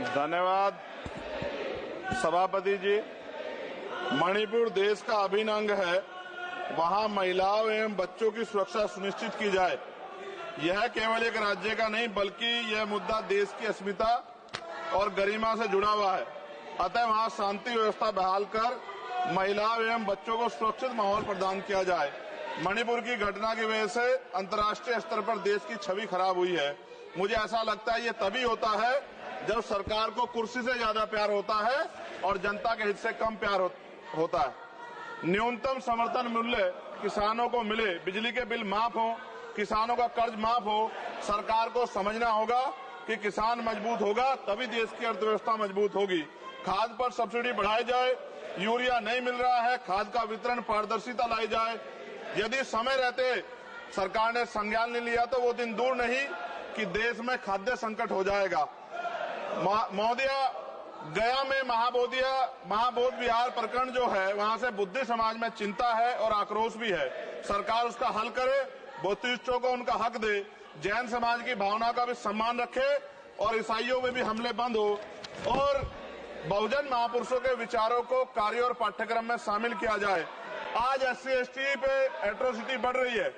धन्यवाद सभापति जी। मणिपुर देश का अभिन्न अंग है, वहां महिलाओं एवं बच्चों की सुरक्षा सुनिश्चित की जाए। यह केवल एक राज्य का नहीं बल्कि यह मुद्दा देश की अस्मिता और गरिमा से जुड़ा हुआ है। अतः वहां शांति व्यवस्था बहाल कर महिलाओं एवं बच्चों को सुरक्षित माहौल प्रदान किया जाए। मणिपुर की घटना की वजह से अंतर्राष्ट्रीय स्तर पर देश की छवि खराब हुई है। मुझे ऐसा लगता है ये तभी होता है जब सरकार को कुर्सी से ज्यादा प्यार होता है और जनता के हित से कम प्यार होता है। न्यूनतम समर्थन मूल्य किसानों को मिले, बिजली के बिल माफ हो, किसानों का कर्ज माफ हो। सरकार को समझना होगा कि किसान मजबूत होगा तभी देश की अर्थव्यवस्था मजबूत होगी। खाद पर सब्सिडी बढ़ाई जाए, यूरिया नहीं मिल रहा है, खाद का वितरण पारदर्शिता लाई जाए। यदि समय रहते सरकार ने संज्ञान नहीं लिया तो वो दिन दूर नहीं कि देश में खाद्य संकट हो जाएगा। महोदया, गया में महाबोध विहार प्रकरण जो है वहां से बुद्ध समाज में चिंता है और आक्रोश भी है। सरकार उसका हल करे, बौद्धिस्टों को उनका हक दे, जैन समाज की भावना का भी सम्मान रखे और ईसाइयों में भी हमले बंद हो और बहुजन महापुरुषों के विचारों को कार्य और पाठ्यक्रम में शामिल किया जाए। आज SC/ST पे एट्रोसिटी बढ़ रही है,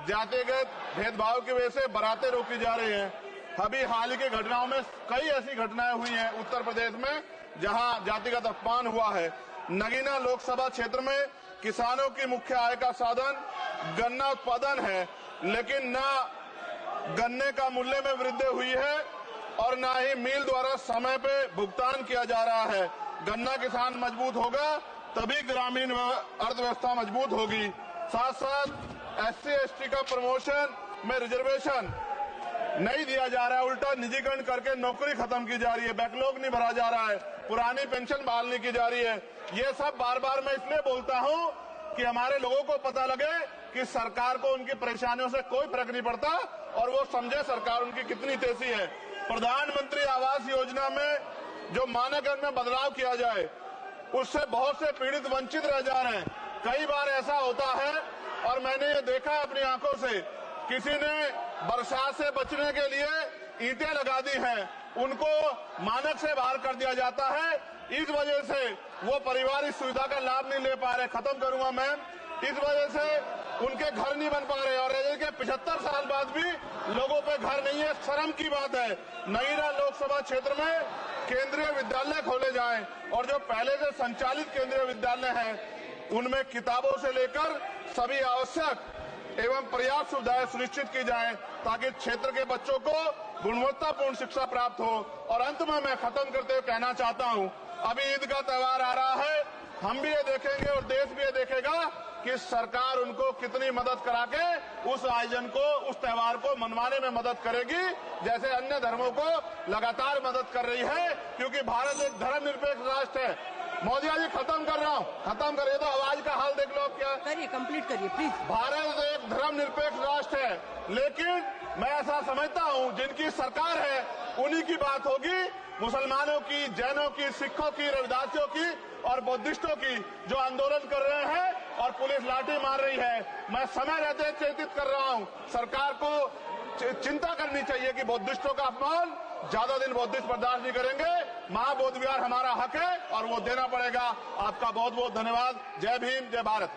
जातिगत भेदभाव की वजह से बारातें रोकी जा रही हैं। अभी हाल ही की घटनाओं में कई ऐसी घटनाएं हुई हैं उत्तर प्रदेश में जहां जातिगत अपमान हुआ है। नगीना लोकसभा क्षेत्र में किसानों की मुख्य आय का साधन गन्ना उत्पादन है, लेकिन न गन्ने का मूल्य में वृद्धि हुई है और न ही मिल द्वारा समय पे भुगतान किया जा रहा है। गन्ना किसान मजबूत होगा तभी ग्रामीण अर्थव्यवस्था मजबूत होगी। साथ साथ SC/ST का प्रमोशन में रिजर्वेशन नहीं दिया जा रहा है, उल्टा निजीकरण करके नौकरी खत्म की जा रही है, बैकलॉग नहीं भरा जा रहा है, पुरानी पेंशन बहाल नहीं की जा रही है। ये सब बार बार मैं इसलिए बोलता हूँ कि हमारे लोगों को पता लगे कि सरकार को उनकी परेशानियों से कोई फर्क नहीं पड़ता और वो समझे सरकार उनकी कितनी तेजी है। प्रधानमंत्री आवास योजना में जो मानक में बदलाव किया जाए उससे बहुत से पीड़ित वंचित रह जा रहे हैं। कई बार ऐसा होता है और मैंने ये देखा है अपनी आंखों से, किसी ने बरसात से बचने के लिए ईंटें लगा दी हैं, उनको मानक से बाहर कर दिया जाता है। इस वजह से वो परिवार इस सुविधा का लाभ नहीं ले पा रहे। खत्म करूंगा मैं। इस वजह से उनके घर नहीं बन पा रहे और के 75 साल बाद भी लोगों पे घर नहीं है। शर्म की बात है। नगीना लोकसभा क्षेत्र में केंद्रीय विद्यालय खोले जाएं और जो पहले से संचालित केंद्रीय विद्यालय हैं उनमें किताबों से लेकर सभी आवश्यक एवं पर्याप्त सुविधाएं सुनिश्चित की जाएं ताकि क्षेत्र के बच्चों को गुणवत्तापूर्ण शिक्षा प्राप्त हो। और अंत में मैं खत्म करते हुए कहना चाहता हूं, अभी ईद का त्योहार आ रहा है, हम भी ये देखेंगे और देश भी ये देखेगा कि सरकार उनको कितनी मदद करा के उस आयोजन को, उस त्योहार को मनवाने में मदद करेगी, जैसे अन्य धर्मों को लगातार मदद कर रही है, क्योंकि भारत एक धर्मनिरपेक्ष राष्ट्र है। मोदी जी, खत्म कर रहा हूँ, खत्म करिए तो आवाज का हाल देख लो। क्या करिए, कंप्लीट करिए प्लीज। भारत एक धर्मनिरपेक्ष राष्ट्र है, लेकिन मैं ऐसा समझता हूँ जिनकी सरकार है उन्हीं की बात होगी। मुसलमानों की, जैनों की, सिखों की, रविदासियों की और बौद्धिस्टों की जो आंदोलन कर रहे हैं और पुलिस लाठी मार रही है, मैं समय रहते चेतित कर रहा हूं। सरकार को चिंता करनी चाहिए कि बौद्धिस्टों का अपमान ज्यादा दिन बौद्धिस्ट बर्दाश्त नहीं करेंगे। महाबोध विहार हमारा हक है और वो देना पड़ेगा। आपका बहुत बहुत धन्यवाद। जय भीम, जय भारत।